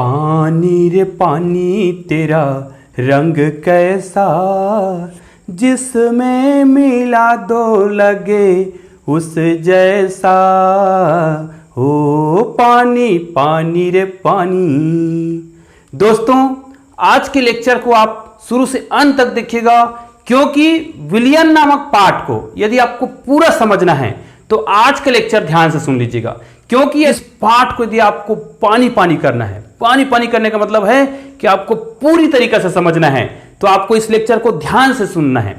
पानी रे पानी तेरा रंग कैसा, जिसमें मिला दो लगे उस जैसा। ओ पानी पानी रे पानी। दोस्तों, आज के लेक्चर को आप शुरू से अंत तक देखिएगा, क्योंकि विलियन नामक पाठ को यदि आपको पूरा समझना है तो आज का लेक्चर ध्यान से सुन लीजिएगा। क्योंकि इस पाठ को यदि आपको पानी पानी करना है, पानी पानी करने का मतलब है कि आपको पूरी तरीके से समझना है, तो आपको इस लेक्चर को ध्यान से सुनना है।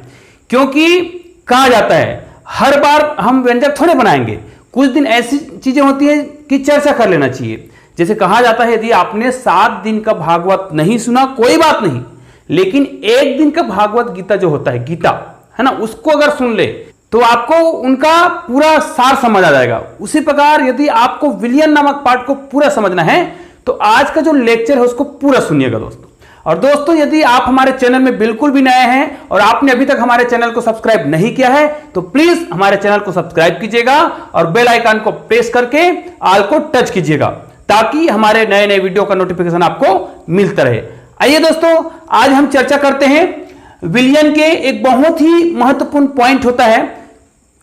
क्योंकि कहा जाता है हर बार हम व्यंजक थोड़े बनाएंगे, कुछ दिन ऐसी चीजें होती हैं कि चर्चा कर लेना चाहिए। जैसे कहा जाता है यदि आपने 7 दिन का भागवत नहीं सुना कोई बात नहीं, लेकिन 1 दिन का भागवत गीता जो होता है, गीता है ना, उसको अगर सुन ले तो आपको उनका पूरा सार समझ आ जाएगा। उसी प्रकार यदि आपको विलियन नामक पाठ को पूरा समझना है तो आज का जो लेक्चर है उसको पूरा सुनिएगा दोस्तों। और दोस्तों, यदि आप हमारे चैनल में बिल्कुल भी नए हैं और आपने अभी तक हमारे चैनल को सब्सक्राइब नहीं किया है तो प्लीज हमारे चैनल को सब्सक्राइब कीजिएगा और बेल आइकन को प्रेस करके ऑल को टच कीजिएगा, ताकि हमारे नए नए वीडियो का नोटिफिकेशन आपको मिलता रहे। आइए दोस्तों, आज हम चर्चा करते हैं विलियन के एक बहुत ही महत्वपूर्ण पॉइंट होता है।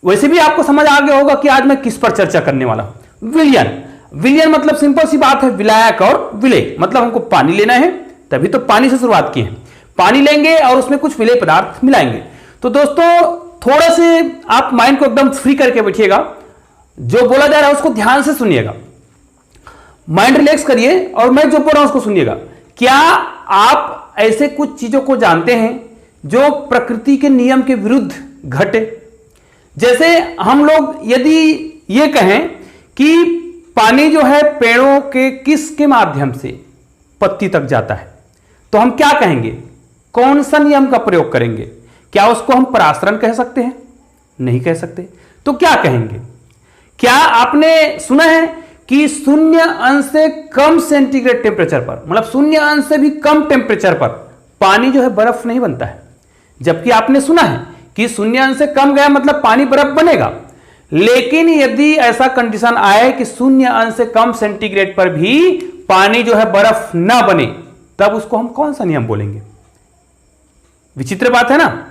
वैसे भी आपको समझ आ गया होगा कि आज मैं किस पर चर्चा करने वाला हूं। विलियन, विलियन मतलब सिंपल सी बात है, विलायक और विलेय, मतलब हमको पानी लेना है, तभी तो पानी से शुरुआत की है। पानी लेंगे और उसमें कुछ विलेय पदार्थ मिलाएंगे। तो दोस्तों, थोड़ा से आप माइंड को एकदम फ्री करके बैठिएगा, जो बोला जा रहा है उसको ध्यान से सुनिएगा, माइंड रिलैक्स करिए और मैं जो बोल रहा हूं उसको सुनिएगा। क्या आप ऐसे कुछ चीजों को जानते हैं जो प्रकृति के नियम के विरुद्ध घटे? जैसे हम लोग यदि ये कहें कि पानी जो है पेड़ों के किसके माध्यम से पत्ती तक जाता है, तो हम क्या कहेंगे? कौन सा नियम का प्रयोग करेंगे? क्या उसको हम परासरण कह सकते हैं? नहीं कह सकते। तो क्या कहेंगे? क्या आपने सुना है कि 0 अंश से कम सेंटीग्रेड टेम्परेचर पर, मतलब 0 अंश से भी कम टेम्परेचर पर पानी जो है बर्फ नहीं बनता है? जबकि आपने सुना है कि 0 अंश से कम गया मतलब पानी बर्फ बनेगा। लेकिन यदि ऐसा कंडीशन आए कि 0 अंश से कम सेंटीग्रेड पर भी पानी जो है बर्फ ना बने, तब उसको हम कौन सा नियम बोलेंगे? विचित्र बात है ना।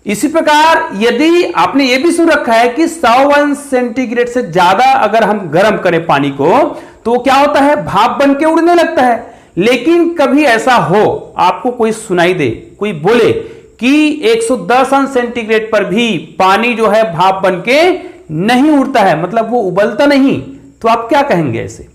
इसी प्रकार यदि आपने यह भी सुन रखा है कि 100 अंश सेंटीग्रेड से ज्यादा अगर हम गर्म करें पानी को तो क्या होता है? भाप बन के उड़ने लगता है। लेकिन कभी ऐसा हो, आपको कोई सुनाई दे, कोई बोले कि 110 अंश सेंटीग्रेड पर भी पानी जो है भाप बन के नहीं उड़ता है, मतलब वो उबलता नहीं, तो आप क्या कहेंगे ऐसे?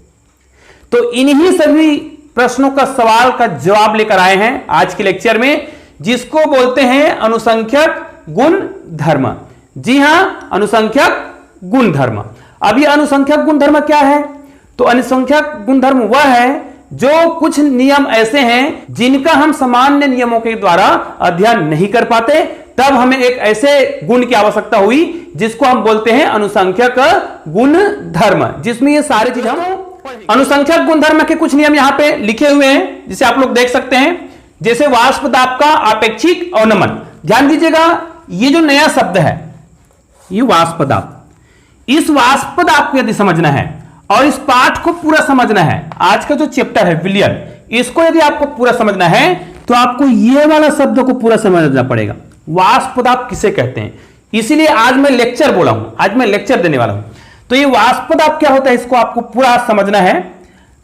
तो इन्हीं सभी प्रश्नों का सवाल का जवाब लेकर आए हैं आज के लेक्चर में, जिसको बोलते हैं अनुसंख्यक गुण धर्म। जी हां, अनुसंख्यक गुण धर्म। अब ये अनुसंख्यक गुण धर्म क्या है? तो अनुसंख्यक गुण धर्म वह है जो कुछ नियम ऐसे हैं जिनका हम सामान्य नियमों के द्वारा अध्ययन नहीं कर पाते, तब हमें एक ऐसे गुण की आवश्यकता हुई जिसको हम बोलते हैं अनुसंख्यक गुण धर्म, जिसमें ये सारे चीज हम अनुसंख्यक गुण धर्म के कुछ नियम यहां पे लिखे हुए हैं, जिसे आप लोग देख सकते हैं। जैसे वाष्प दाब का आपेक्षिक अवनमन। ध्यान दीजिएगा, ये जो नया शब्द है ये वाष्प दाब, इस वाष्प दाब को यदि समझना है और इस पाठ को पूरा समझना है, आज का जो चैप्टर है विलियन, इसको यदि आपको पूरा समझना है तो आपको ये वाला शब्द को पूरा समझना पड़ेगा। वाष्प दाब किसे कहते हैं? इसीलिए आज मैं लेक्चर बोला हूं, आज मैं लेक्चर देने वाला हूं। तो ये वाष्प दाब क्या होता है, इसको आपको पूरा समझना है।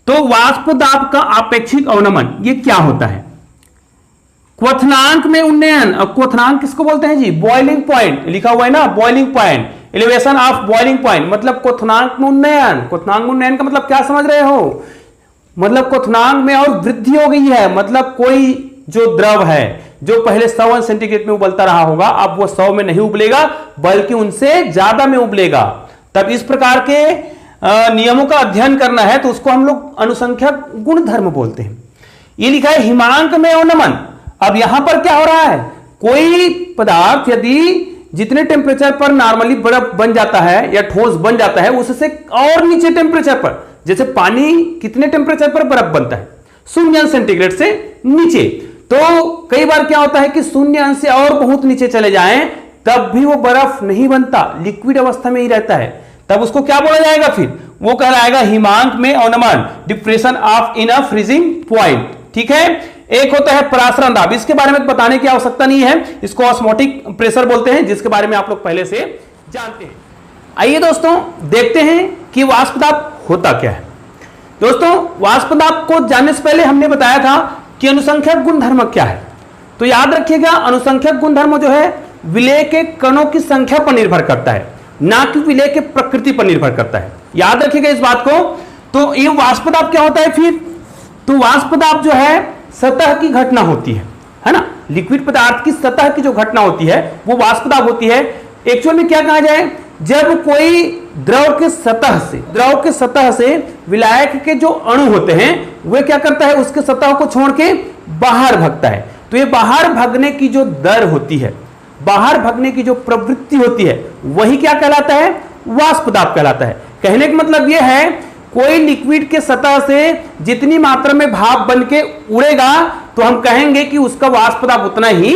तो वाष्प दाब का आपेक्षिक अवनमन ये क्या होता है? क्वथनांक में उन्नयन। और क्वथनांक किसको बोलते हैं जी? बॉइलिंग पॉइंट लिखा हुआ है ना, boiling point, elevation of boiling point, मतलब क्वथनांक में उन्नयन। क्वथनांक में उन्नयन का मतलब क्या समझ रहे हो? मतलब क्वथनांक में और वृद्धि हो गई है, मतलब कोई जो द्रव है जो पहले 100 अंश सेंटीग्रेड में उबलता रहा होगा, अब वो 100 में नहीं उबलेगा बल्कि उनसे ज्यादा में उबलेगा। तब इस प्रकार के नियमों का अध्ययन करना है तो उसको हम लोग अनुसंख्यक गुण धर्म बोलते हैं। ये लिखा है हिमांक में अवनमन। अब यहां पर क्या हो रहा है? कोई पदार्थ यदि जितने टेम्परेचर पर नॉर्मली बर्फ बन जाता है या ठोस बन जाता है, उससे और नीचे टेम्परेचर पर, जैसे पानी कितने टेम्परेचर पर बर्फ बनता है? 0 अंश सेंटीग्रेड से नीचे। तो कई बार क्या होता है कि 0 अंश से और बहुत नीचे चले जाएं तब भी वो बर्फ नहीं बनता, लिक्विड अवस्था में ही रहता है। तब उसको क्या बोला जाएगा? फिर वो कहलाएगा हिमांक में अवनमन, depression of in a freezing point. ठीक है। एक होता है परासरण दाब, इसके बारे में बताने की आवश्यकता नहीं है, इसको ऑस्मोटिक प्रेशर बोलते हैं, जिसके बारे में आप लोग पहले से जानते हैं। आइए दोस्तों देखते हैं कि वाष्प दाब होता क्या है। दोस्तों वाष्प दाब को जानने से पहले हमने बताया था कि अनुसंख्यक गुणधर्म क्या है। तो याद रखिएगा, अनुसंख्यक गुणधर्म जो है विलेय के कणों की संख्या पर निर्भर करता है, ना कि विलेय के प्रकृति पर निर्भर करता है। याद रखिएगा इस बात को। तो ये वाष्प दाब क्या होता है फिर? तो वाष्प दाब जो है सतह की घटना होती है ना, लिक्विड पदार्थ की सतह की जो घटना होती है वो वाष्प दाब होती है। एक्चुअल में क्या कहा जाए, जब कोई द्रव के सतह से विलायक के जो अणु होते हैं वे क्या करता है, उसके सतह को छोड़ के बाहर भागता है। तो ये बाहर भागने की जो दर होती है, बाहर भागने की जो प्रवृत्ति होती है, वही क्या कहलाता है, वाष्प दाब कहलाता है। कहने का मतलब यह है, कोई लिक्विड के सतह से जितनी मात्रा में भाप बन के उड़ेगा तो हम कहेंगे कि उसका वाष्प दाब उतना ही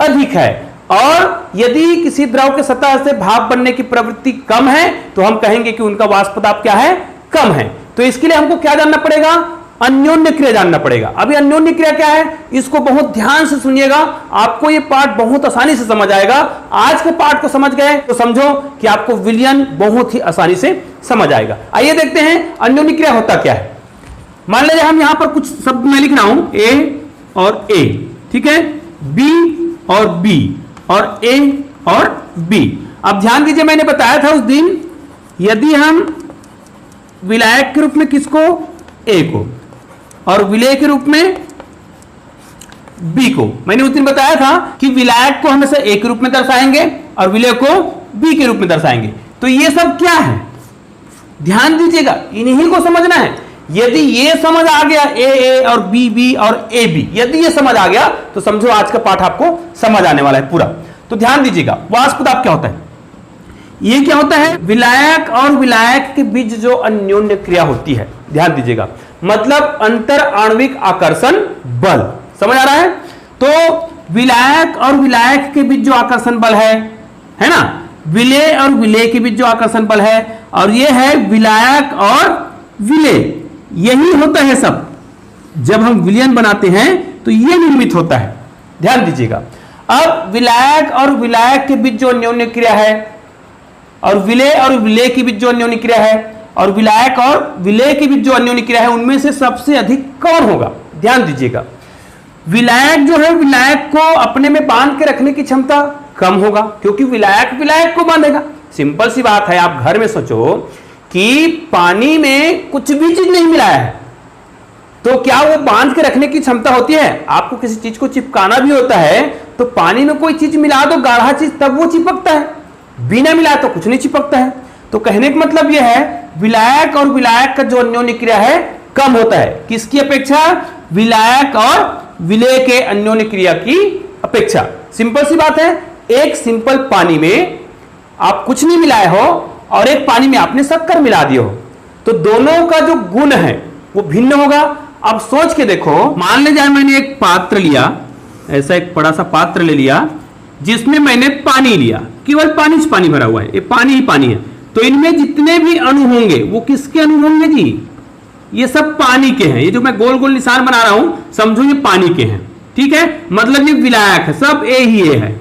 अधिक है, और यदि किसी द्रव के सतह से भाप बनने की प्रवृत्ति कम है तो हम कहेंगे कि उनका वाष्प दाब क्या है, कम है। तो इसके लिए हमको क्या जानना पड़ेगा, अन्योन्य क्रिया जानना पड़ेगा। अभी अन्योन्य क्रिया क्या है, इसको बहुत ध्यान से सुनिएगा, आपको ये पाठ बहुत आसानी से समझ आएगा। आज के पाठ को समझ गए तो समझो कि आपको विलयन बहुत ही आसानी से समझ आएगा। आइए देखते हैं अन्योन्य क्रिया होता क्या है। मान लीजिए हम यहां पर कुछ शब्द मैं लिख रहा हूं, ए और ए, ठीक है, बी और बी और ए और बी। अब ध्यान दीजिए, मैंने बताया था उस दिन, यदि हम विलायक के रूप में किसको, ए को, और विलेय के रूप में बी को, मैंने उस दिन बताया था कि विलायक को हमेशा ए के रूप में दर्शाएंगे और विलेय को बी के रूप में दर्शाएंगे। तो ये सब क्या है, ध्यान दीजिएगा, इन्हीं को समझना है। यदि ये समझ आ गया, ए और बी और ए बी, यदि ये समझ आ गया तो समझो आज का पाठ आपको समझ आने वाला है पूरा। तो ध्यान दीजिएगा, वाष्प दाब क्या होता है, ये क्या होता है, विलायक और विलायक के बीच जो अन्योन्य क्रिया होती है। ध्यान दीजिएगा, मतलब अंतर आणविक आकर्षण बल, समझ आ रहा है। तो विलायक और विलायक के बीच जो आकर्षण बल है ना, विलेय और विलेय के बीच जो आकर्षण बल है, और ये है विलायक और विलेय, यही होता है सब। जब हम विलयन बनाते हैं तो ये निर्मित होता है। ध्यान दीजिएगा, अब विलायक और विलायक के बीच जो अन्योन्य क्रिया है, और विलेय और विलेय के बीच जो अन्योन्य क्रिया है, और विलायक और विलेय के बीच जो अन्योन्य क्रिया है, उनमें से सबसे अधिक कौन होगा? ध्यान दीजिएगा, विलायक जो है, विलायक को अपने में बांध के रखने की क्षमता कम होगा, क्योंकि विलायक विलायक को बांधेगा। सिंपल सी बात है, आप घर में सोचो कि पानी में कुछ भी चीज नहीं मिलाया है तो क्या वो बांध के रखने की क्षमता होती है? आपको किसी चीज को चिपकाना भी होता है तो पानी में कोई चीज मिला दो, गाढ़ा चीज, तब वो चिपकता है, बिना मिलाए तो कुछ नहीं चिपकता है। तो कहने का मतलब यह है, विलायक और विलायक का जो अन्योन्य क्रिया है कम होता है, किसकी अपेक्षा? विलायक और विलेय के अन्योन्य क्रिया की अपेक्षा। सिंपल सी बात है, एक सिंपल पानी में आप कुछ नहीं मिलाए हो और एक पानी में आपने शक्कर मिला दिए हो, तो दोनों का जो गुण है वो भिन्न होगा। अब सोच के देखो, मान लीजिए मैंने एक पात्र लिया, ऐसा एक बड़ा सा पात्र ले लिया जिसमें मैंने पानी लिया, केवल पानी से पानी भरा हुआ है, ये पानी ही पानी है। तो इनमें जितने भी अणु होंगे वो किसके अणु होंगे जी? ये सब पानी के हैं। ये जो मैं गोल गोल निशान बना रहा हूं, समझो ये पानी के हैं, ठीक है, मतलब ये विलायक है, सब ए ही ए है।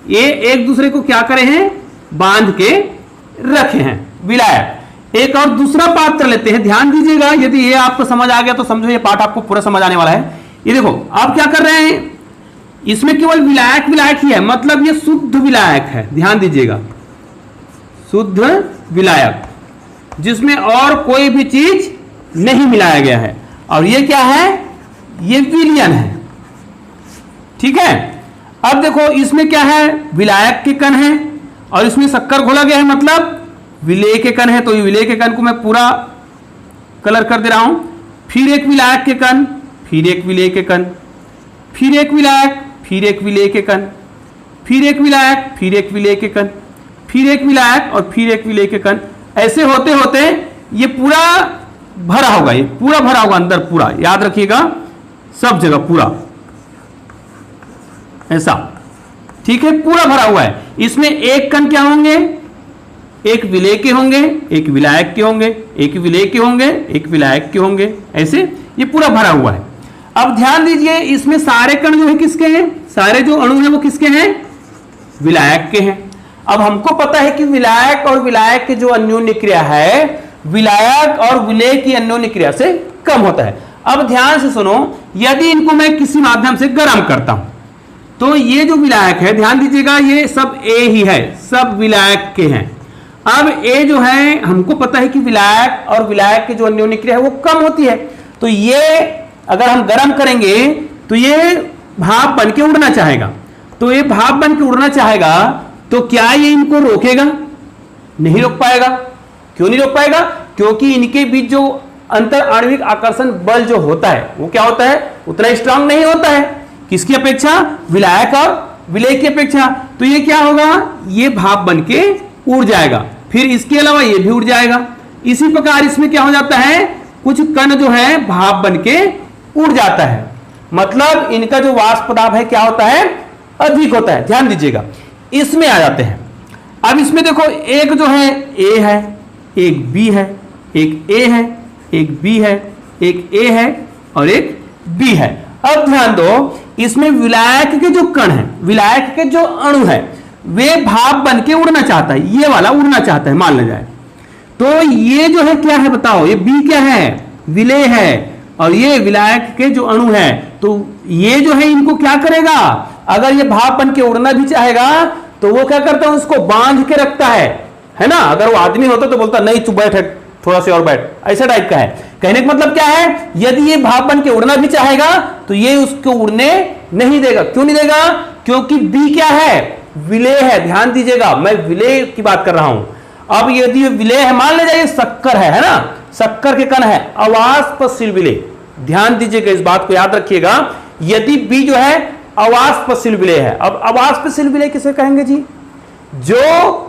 ये एक दूसरे को क्या करे हैं? बांध के रखे हैं, विलायक। एक और दूसरा पात्र लेते हैं, ध्यान दीजिएगा, यदि ये आपको समझ आ गया तो समझो ये पाठ आपको पूरा समझ आने वाला है। ये देखो आप क्या कर रहे हैं, इसमें केवल विलायक विलायक ही है, मतलब ये शुद्ध विलायक है। ध्यान दीजिएगा, शुद्ध विलायक जिसमें और कोई भी चीज नहीं मिलाया गया है। और ये क्या है? ये विलयन है, ठीक है। अब देखो इसमें क्या है, विलायक के कण है और इसमें शक्कर घोला गया है, मतलब विलेय के कण है। तो ये विलेय के कण को मैं पूरा कलर कर दे रहा हूं। फिर एक विलायक के कण, फिर एक विलेय के कण, फिर एक विलायक, फिर एक विलेय के कण, फिर एक विलायक, फिर एक विलेय के कण, फिर एक विलायक और फिर एक विलेय के कण। ऐसे होते होते ये पूरा भरा होगा, ये पूरा भरा होगा अंदर, पूरा याद रखिएगा, सब जगह पूरा ऐसा, ठीक है, पूरा भरा हुआ है। इसमें एक कण क्या होंगे? एक विलेय के होंगे, एक विलायक के होंगे, एक विलेय के होंगे, एक विलायक के होंगे, ऐसे ये पूरा भरा हुआ है। अब ध्यान दीजिए, इसमें सारे कण जो है किसके हैं, सारे जो अणु हैं वो किसके हैं, विलायक के हैं। अब हमको पता है कि विलायक और विलायक की जो अन्योन्य क्रिया है विलायक और विलेय की अन्योन्य क्रिया से कम होता है। अब ध्यान से सुनो, यदि इनको मैं किसी माध्यम से गर्म करता हूं तो ये जो विलायक है, ध्यान दीजिएगा, ये सब ए ही है, सब विलायक के हैं। अब ए जो है हमको पता है कि विलायक और विलायक की जो अन्योन्य क्रिया है वो कम होती है, तो ये अगर हम गर्म करेंगे तो ये भाप बन के उड़ना चाहेगा। तो ये भाप बन के उड़ना चाहेगा तो क्या ये इनको रोकेगा, नहीं रोक पाएगा। क्यों नहीं रोक पाएगा, क्योंकि इनके बीच जो अंतर आणविक आकर्षण बल जो होता है वो क्या होता है, उतना स्ट्रांग नहीं होता है, किसकी अपेक्षा, विलायक और विलेय की अपेक्षा। तो ये क्या होगा, ये भाप बन के उड़ जाएगा, फिर इसके अलावा ये भी उड़ जाएगा। इसी प्रकार इसमें क्या हो जाता है, कुछ कण जो है भाप बन के उड़ जाता है, मतलब इनका जो वाष्प दाब है क्या होता है, अधिक होता है। ध्यान दीजिएगा, इसमें आ जाते हैं। अब इसमें देखो, एक जो है ए है, एक बी है, एक ए है, एक बी है, एक ए है और एक बी है। अब ध्यान दो, इसमें विलायक के जो कण हैं, विलायक के जो अणु है वे भाप बन के उड़ना चाहता है, ये वाला उड़ना चाहता है मान लिया जाए। तो ये जो है क्या है बताओ, ये बी क्या है, विलेय है, और ये विलायक के जो अणु है, तो ये जो है इनको क्या करेगा, अगर ये भाप बन के उड़ना भी चाहेगा तो वो क्या करता है, उसको बांध के रखता है ना। अगर वो आदमी होता तो बोलता नहीं तू बैठ, थोड़ा सा और बैठ, ऐसा टाइप का है। कहने का मतलब क्या है, यदि ये भाप बन के उड़ना भी चाहेगा तो ये उसको उड़ने नहीं देगा। क्यों नहीं देगा, क्योंकि बी क्या है, विलेय है। ध्यान दीजिएगा, मैं विलेय की बात कर रहा हूं। अब यदि विलेय है, मान ले जाइए शक्कर है ना, शक्कर के कण है, अवाष्पशील विलेय। ध्यान दीजिएगा, इस बात को याद रखिएगा, यदि बी जो है अवाष्पशील विलेय है। अब अवाष्पशील विलेय किसे कहेंगे जी, जो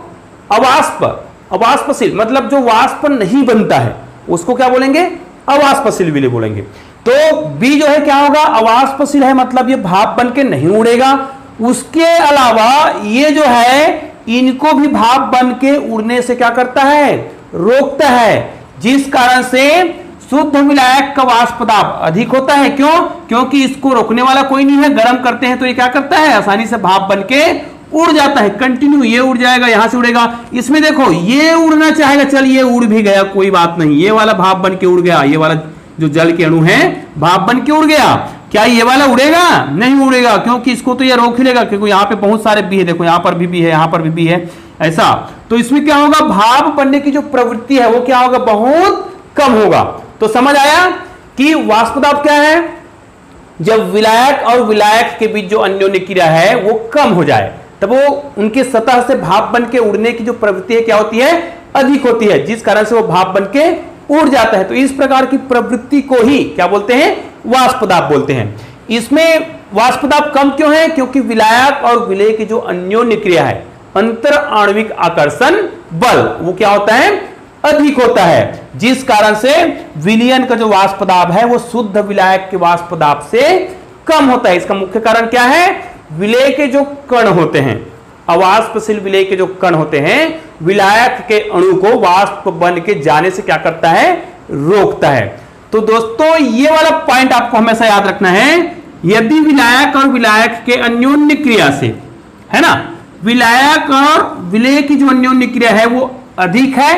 अवाष्पशील मतलब जो वाष्प नहीं बनता है उसको क्या बोलेंगे, अवाष्पशील विलेय बोलेंगे। तो बी जो है क्या होगा, अवाष्पशील है, मतलब ये भाप बन के नहीं उड़ेगा। उसके अलावा ये जो है इनको भी भाप बन के उड़ने से क्या करता है, रोकता है, जिस कारण से शुद्ध विलायक का वाष्प दाब अधिक होता है। क्यों, क्योंकि इसको रोकने वाला कोई नहीं है, गर्म करते हैं तो ये क्या करता है, आसानी से भाप बन के उड़ जाता है। कंटिन्यू ये उड़ जाएगा, यहां से उड़ेगा। इसमें देखो ये उड़ना चाहेगा, चल ये उड़ भी गया, कोई बात नहीं, ये वाला भाप बन के उड़ गया, ये वाला जो जल के अणु है भाप बन के उड़ गया। क्या ये वाला उड़ेगा, नहीं उड़ेगा, क्योंकि इसको तो ये रोक ही लेगा, क्योंकि यहाँ पे बहुत सारे बी है, देखो यहाँ पर भी है, यहाँ पर भी बी है, ऐसा। तो इसमें क्या होगा, भाप बनने की जो प्रवृत्ति है वो क्या होगा, बहुत कम होगा। तो समझ आया कि वाष्प दाब क्या है, जब विलायक और विलायक के बीच जो अन्योन्य क्रिया है वो कम हो जाए तब वो उनके सतह से भाप बन के उड़ने की जो प्रवृत्ति है क्या होती है, अधिक होती है, जिस कारण से वो भाप बन के उड़ जाता है। तो इस प्रकार की प्रवृत्ति को ही क्या बोलते हैं, वाष्प दाब बोलते हैं। इसमें वाष्प दाब कम क्यों है, क्योंकि विलायक और विलेय की जो अन्योन्य क्रिया है, अंतर आणविक आकर्षण बल, वो क्या होता है, अधिक होता है, जिस कारण से विलयन का जो वाष्प दाब है वो शुद्ध विलायक के वाष्प दाब से कम होता है। इसका मुख्य कारण क्या है, विलेय के जो कण होते हैं, अवाष्पशील विलेय के जो कण होते हैं, विलायक के अणु को वाष्प बन के जाने से क्या करता है, रोकता है। तो दोस्तों ये वाला पॉइंट आपको हमेशा याद रखना है, यदि विलायक और विलायक के अन्योन्य क्रिया से, है ना, विलायक और विलेय की जो अन्योन्य क्रिया है वो अधिक है,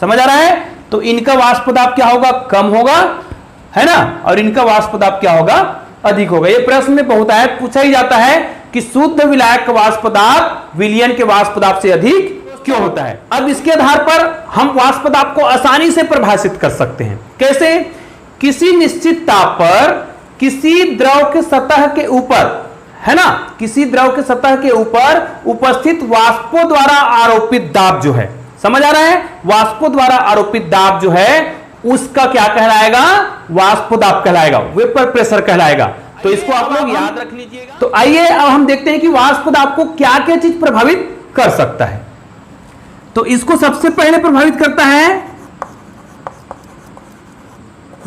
समझ आ रहा है, तो इनका वाष्प दाब क्या होगा, कम होगा, है ना, और इनका वाष्प दाब क्या होगा, अधिक होगा। ये प्रश्न में बहुत आया, पूछा ही जाता है कि शुद्ध विलायक का वाष्प दाब विलयन के वाष्प दाब से अधिक क्यों होता है। अब इसके आधार पर हम वाष्प दाब को आसानी से परिभाषित कर सकते हैं। कैसे, किसी निश्चित ताप पर किसी द्रव के सतह के ऊपर, है ना, किसी द्रव के सतह के ऊपर उपस्थित वाष्पों द्वारा आरोपित दाब जो है, समझ आ रहा है, वाष्पों द्वारा आरोपित दाब जो है उसका क्या कहलाएगा, वाष्प दाब कहलाएगा, वेपर प्रेशर कहलाएगा। तो इसको आप लोग याद रख लीजिएगा। तो आइए अब हम देखते हैं कि वाष्प दाब को क्या क्या चीज प्रभावित कर सकता है। तो इसको सबसे पहले प्रभावित करता है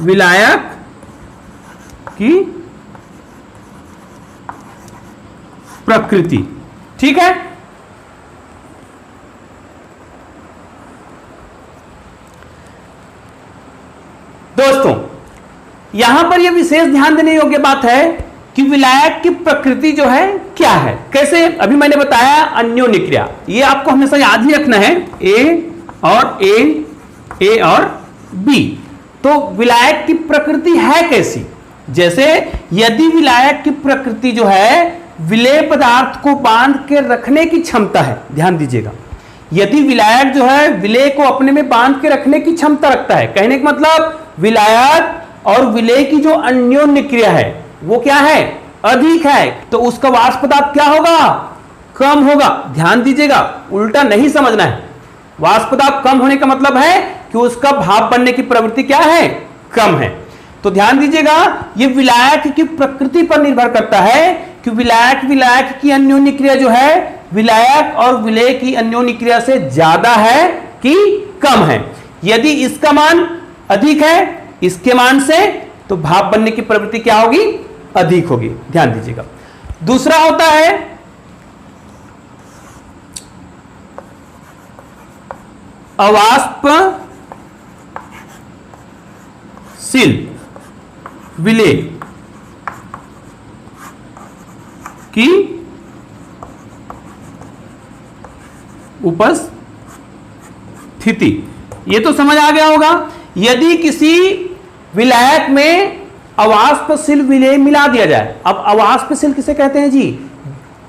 विलायक की प्रकृति, ठीक है। यहां पर यह विशेष ध्यान देने योग्य बात है कि विलायक की प्रकृति जो है क्या है, कैसे। अभी मैंने बताया अन्योन्य क्रिया, ये आपको हमेशा याद ही रखना है, ए और बी। तो विलायक की प्रकृति है कैसी, जैसे यदि विलायक की प्रकृति जो है विलेय पदार्थ को बांध के रखने की क्षमता है, ध्यान दीजिएगा, यदि विलायक जो है विलेय को अपने में बांध के रखने की क्षमता रखता है, कहने का मतलब विलायक और विलेय की जो अन्योन्य क्रिया है वो क्या है, अधिक है, तो उसका वाष्प दाब क्या होगा, कम होगा। ध्यान दीजिएगा, उल्टा नहीं समझना है। वाष्प दाब कम होने का मतलब है कि उसका भाप बनने की प्रवृत्ति क्या है, कम है। तो ध्यान दीजिएगा, यह विलायक की प्रकृति पर निर्भर करता है कि विलायक की अन्योन्य क्रिया जो है विलायक और विलेय की अन्योन्य क्रिया से ज्यादा है कि कम है। यदि इसका मान अधिक है इसके मान से, तो भाप बनने की प्रवृत्ति क्या होगी, अधिक होगी। ध्यान दीजिएगा। दूसरा होता है अवाष्पशील विलेय की उपस्थिति। ये तो समझ आ गया होगा। यदि किसी विलायक में अवाष्पशील विलेय मिला दिया जाए, अब अवाष्पशील किसे कहते हैं जी,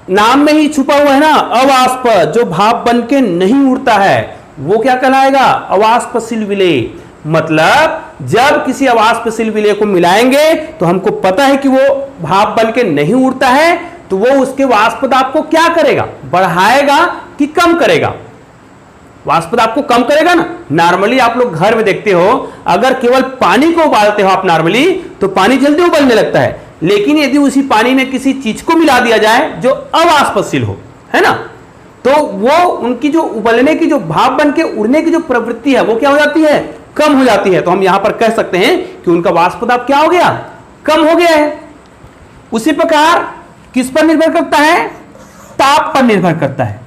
नाम में ही छुपा हुआ है ना, अवाष्प, जो भाप बन के नहीं उड़ता है वो क्या कहलाएगा, अवाष्पशील विलेय। मतलब जब किसी अवाष्पशील विलेय को मिलाएंगे तो हमको पता है कि वो भाप बन के नहीं उड़ता है, तो वो उसके वाष्प दाब को क्या करेगा, बढ़ाएगा कि कम करेगा, वाष्प दाब को कम करेगा ना। नॉर्मली आप लोग घर में देखते हो, अगर केवल पानी को उबालते हो आप नॉर्मली, तो पानी जल्दी उबलने लगता है, लेकिन यदि उसी पानी में किसी चीज को मिला दिया जाए जो अवाष्पशील हो, है ना, तो वो उनकी जो उबलने की, जो भाप बन के उड़ने की जो प्रवृत्ति है वो क्या हो जाती है, कम हो जाती है। तो हम यहां पर कह सकते हैं कि उनका वाष्प दाब क्या हो गया, कम हो गया है। उसी प्रकार किस पर निर्भर करता है, ताप पर निर्भर करता है,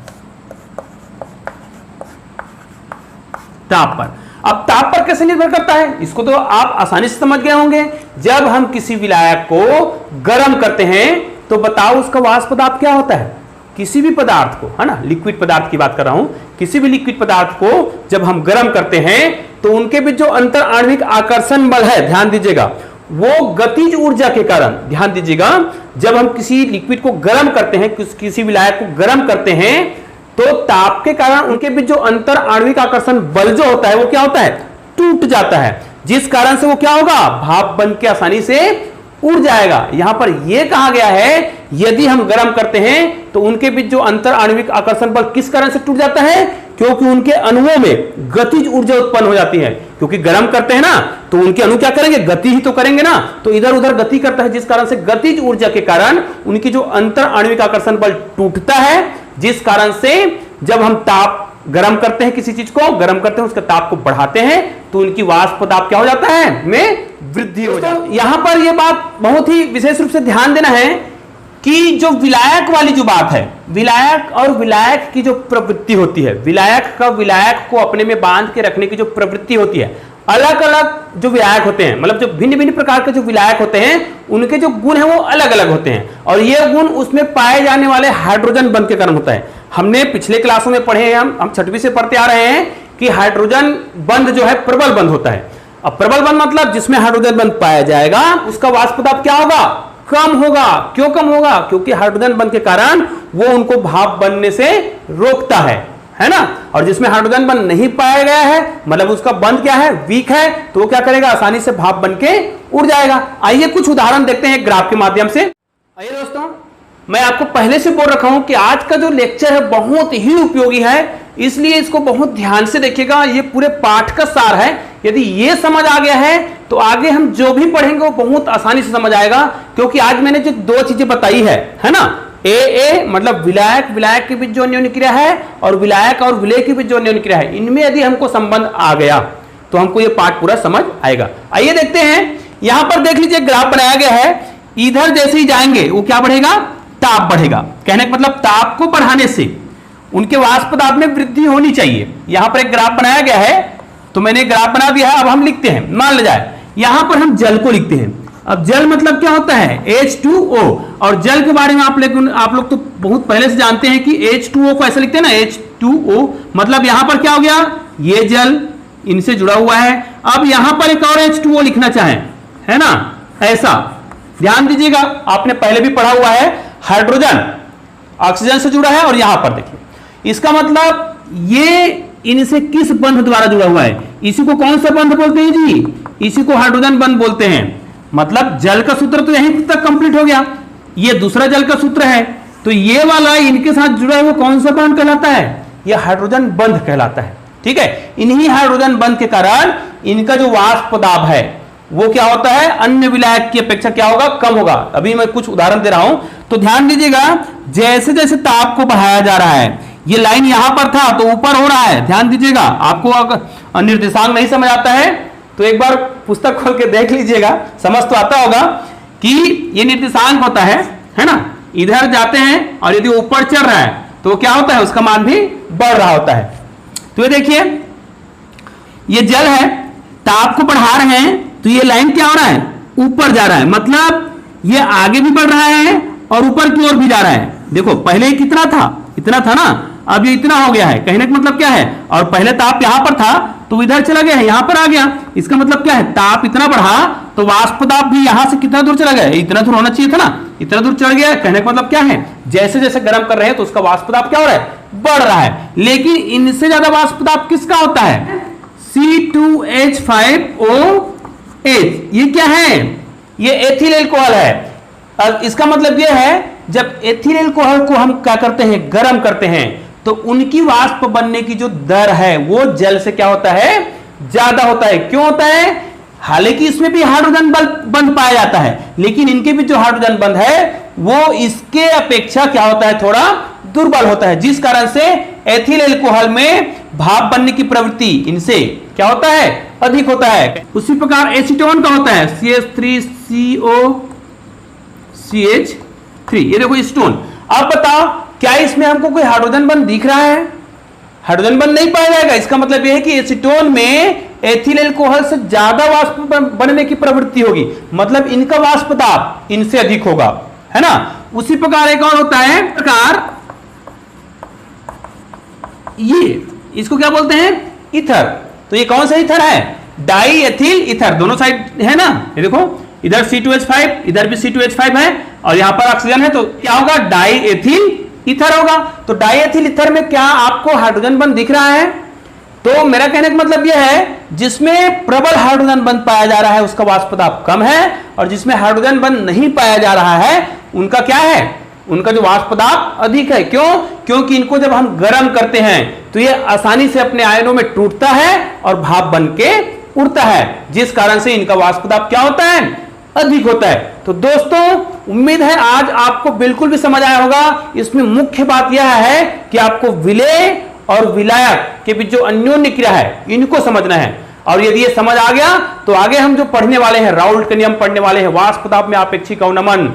ताप पर। अब ताप पर कैसे निर्भर करता है, इसको तो आप आसानी से समझ गए होंगे। जब हम किसी विलायक को गर्म करते हैं तो बताओ उसका वाष्प दाब क्या होता है, किसी भी पदार्थ को, है ना, लिक्विड पदार्थ की बात कर रहा हूं, किसी भी लिक्विड पदार्थ को जब हम गर्म करते हैं तो उनके बीच जो अंतर आणविक आकर्षण बल है, ध्यान दीजिएगा, वो गतिज ऊर्जा के कारण, ध्यान दीजिएगा, जब हम किसी लिक्विड को गर्म करते हैं, किसी विलायक को गर्म करते हैं, तो ताप के कारण उनके बीच जो अंतर आणविक आकर्षण बल जो होता है वो क्या होता है, टूट जाता है, जिस कारण से वो क्या होगा, भाप बन के आसानी से उड़ जाएगा। यहां पर यह कहा गया है यदि हम गर्म करते हैं तो उनके बीच जो अंतर आणविक आकर्षण बल किस कारण से टूट जाता है, क्योंकि उनके अणुओं में गतिज ऊर्जा उत्पन्न हो जाती है। क्योंकि गर्म करते हैं ना तो उनके अणु क्या करेंगे, गति ही तो करेंगे ना, तो इधर उधर गति करता है, जिस कारण से गतिज ऊर्जा के कारण उनकी जो अंतर आणविक आकर्षण बल टूटता है, जिस कारण से जब हम ताप गर्म करते हैं, किसी चीज को गर्म करते हैं, उसके ताप को बढ़ाते हैं, तो उनकी वाष्प दाब क्या हो जाता है, में वृद्धि हो जाती है। यहां पर यह बात बहुत ही विशेष रूप से ध्यान देना है कि जो विलायक वाली जो बात है, विलायक और विलायक की जो प्रवृत्ति होती है, विलायक का विलायक को अपने में बांध के रखने की जो प्रवृत्ति होती है, अलग अलग जो विलायक होते हैं, मतलब जो भिन्न भिन्न प्रकार के जो विलायक होते हैं, उनके जो गुण है वो अलग अलग होते हैं, और ये गुण उसमें पाए जाने वाले हाइड्रोजन बंध के कारण होता है। हमने पिछले क्लासों में पढ़े हैं, हम 6वीं से पढ़ते आ रहे हैं कि हाइड्रोजन बंध जो है प्रबल बंध होता है। अब प्रबल बंध मतलब जिसमें हाइड्रोजन बंध पाया जाएगा उसका वाष्प दाब क्या होगा, कम होगा। क्यों कम होगा, क्योंकि हाइड्रोजन बंध के कारण वो उनको भाप बनने से रोकता है ना। और जिसमें हाइड्रोजन बंध नहीं पाया गया है, मतलब उसका बंध क्या है, वीक है, तो वो क्या करेगा, आसानी से भाप बन के उड़ जाएगा। आइए कुछ उदाहरण देखते हैं ग्राफ के माध्यम से। आइए दोस्तों, मैं आपको पहले से बोल रखा हूं कि आज का जो लेक्चर है बहुत ही उपयोगी है, इसलिए इसको बहुत ध्यान से देखिएगा। ये पूरे पाठ का सार है। यदि ये समझ आ गया है तो आगे हम जो भी पढ़ेंगे वो बहुत आसानी से समझ आएगा, क्योंकि आज मैंने जो दो चीजें बताई है ना, ए मतलब विलायक के बीच जो अन्योन्य क्रिया है और विलायक और विलेय के बीच जो अन्योन्य क्रिया है, इनमें यदि हमको संबंध आ गया तो हमको ये पाठ पूरा समझ आएगा। आइए देखते हैं, यहां पर देख लीजिए ग्राफ बनाया गया है। इधर जैसे ही जाएंगे वो क्या बढ़ेगा, ताप बढ़ेगा। कहने का मतलब ताप को बढ़ाने से उनके वाष्प दाब में वृद्धि होनी चाहिए। यहां पर एक ग्राफ बनाया गया है, तो मैंने ग्राफ बना दिया है। अब हम लिखते हैं, मान लिया जाए यहां पर हम जल को लिखते हैं। अब जल मतलब क्या होता है? H2O। और जल के बारे में आप लोग तो बहुत पहले से जानते हैं कि H2O को ऐसे लिखते हैं ना, H2O। मतलब यहां पर क्या हो गया? ये जल इनसे जुड़ा हुआ है। अब यहां पर एक और H2O लिखना चाहें, है ना, ऐसा ध्यान दीजिएगा, आपने पहले भी पढ़ा हुआ है, हाइड्रोजन ऑक्सीजन से जुड़ा है और यहां पर देखिए, इसका मतलब ये इनसे किस बंध द्वारा जुड़ा हुआ है? इसी को कौन सा बंध बोलते हैं जी? इसी को हाइड्रोजन बंध बोलते हैं। मतलब जल का सूत्र तो यहीं तक कंप्लीट हो गया, ये दूसरा जल का सूत्र है, तो ये वाला इनके साथ जुड़ा है वो कौन सा बंध कहलाता है? ये हाइड्रोजन बंध कहलाता है। ठीक है, इन्हीं हाइड्रोजन बंध के कारण इनका जो वाष्प दाब है वो क्या होता है? अन्य विलायक की अपेक्षा क्या होगा? कम होगा। अभी मैं कुछ उदाहरण दे रहा हूं, तो ध्यान दीजिएगा, जैसे जैसे ताप को बढ़ाया जा रहा है, ये लाइन यहां पर था तो ऊपर हो रहा है, ध्यान दीजिएगा। आपको अगर निर्देशांक नहीं समझ आता है तो एक बार पुस्तक खोल के देख लीजिएगा, समझ तो आता होगा कि ये निर्देशांक होता है ना, इधर जाते हैं और यदि ऊपर चढ़ रहा है तो क्या होता है? उसका मान भी बढ़ रहा होता है। तो ये देखिए, ये जल है, ताप को बढ़ा रहे हैं तो ये लाइन क्या हो रहा है? ऊपर जा रहा है, मतलब ये आगे भी बढ़ रहा है और ऊपर की ओर भी जा रहा है। देखो पहले कितना था? इतना था ना, अब ये इतना हो गया है। कहने का मतलब क्या है? और पहले ताप यहां पर था तो इधर चला गया है, यहां पर आ गया। इसका मतलब क्या है? ताप इतना बढ़ा तो वाष्प दाब भी यहां से कितना दूर चला गया? इतना दूर होना चाहिए था ना, इतना दूर चढ़ गया। कहने का मतलब क्या है? जैसे जैसे गर्म कर रहे हैं तो उसका वाष्प दाब क्या हो रहा है? बढ़ रहा है। लेकिन इनसे ज्यादा वाष्प दाब किसका होता है? C2H5OH। ये क्या है? ये एथिल अल्कोहल है। अब इसका मतलब यह है, जब एथिल अल्कोहल को हम क्या करते हैं? गर्म करते हैं, तो उनकी वाष्प बनने की जो दर है वो जल से क्या होता है? ज्यादा होता है। क्यों होता है? हालांकि इसमें भी हाइड्रोजन बंध पाया जाता है, लेकिन इनके भी जो हाइड्रोजन बंध है वो इसके अपेक्षा क्या होता है? थोड़ा दुर्बल होता है, जिस कारण से एथिल अल्कोहल में भाप बनने की प्रवृत्ति इनसे क्या होता है? अधिक होता है। उसी प्रकार एसीटोन का होता है, CH3COCH3। ये देखो एसीटोन। अब बताओ, क्या इसमें हमको कोई हाइड्रोजन बंध दिख रहा है? हाइड्रोजन बंध नहीं पाया जाएगा। इसका मतलब यह है कि एसीटोन में एथिल अल्कोहल से ज्यादा वाष्प बनने की प्रवृत्ति होगी, मतलब इनका वाष्प दाब इनसे अधिक होगा, है ना। उसी प्रकार एक और होता है प्रकार, ये इसको क्या बोलते हैं? ईथर। तो ये कौन सा ईथर है? Die ethyl ether. दोनों साइड है ना, ये देखो, इधर C2H5, इधर भी C2H5 है और यहां पर ऑक्सीजन है, तो क्या होगा? डाई एथिल ईथर होगा। तो डाई एथिल ईथर में क्या आपको हाइड्रोजन बंध दिख रहा है? तो मेरा कहने का मतलब यह है, जिसमें प्रबल हाइड्रोजन बंध पाया जा रहा है उसका वाष्प दाब कम है, और जिसमें हाइड्रोजन बंध नहीं पाया जा रहा है उनका क्या है? उनका जो वाष्प दाब अधिक है। क्यों? क्योंकि इनको जब हम गर्म करते हैं तो ये आसानी से अपने आयनों में टूटता है और भाप बन के उड़ता है, जिस कारण से इनका वाष्प दाब क्या होता है? अधिक होता है। तो दोस्तों, उम्मीद है आज आपको बिल्कुल भी समझ आया होगा। इसमें मुख्य बात यह है कि आपको विलेय और विलायक के बीच जो अन्योन्य क्रिया है इनको समझना है, और यदि ये समझ आ गया तो आगे हम जो पढ़ने वाले हैं, राउल्ट के नियम पढ़ने वाले हैं, वाष्प दाब में आपेक्षिक अवनमन,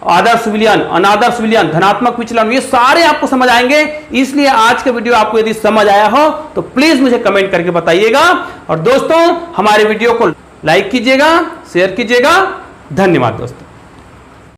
आदर्श विलयन, अनादर्श विलयन, धनात्मक विचलन, ये सारे आपको समझ आएंगे। इसलिए आज का वीडियो आपको यदि समझ आया हो तो प्लीज मुझे कमेंट करके बताइएगा। और दोस्तों, हमारे वीडियो को लाइक कीजिएगा, शेयर कीजिएगा। धन्यवाद दोस्तों।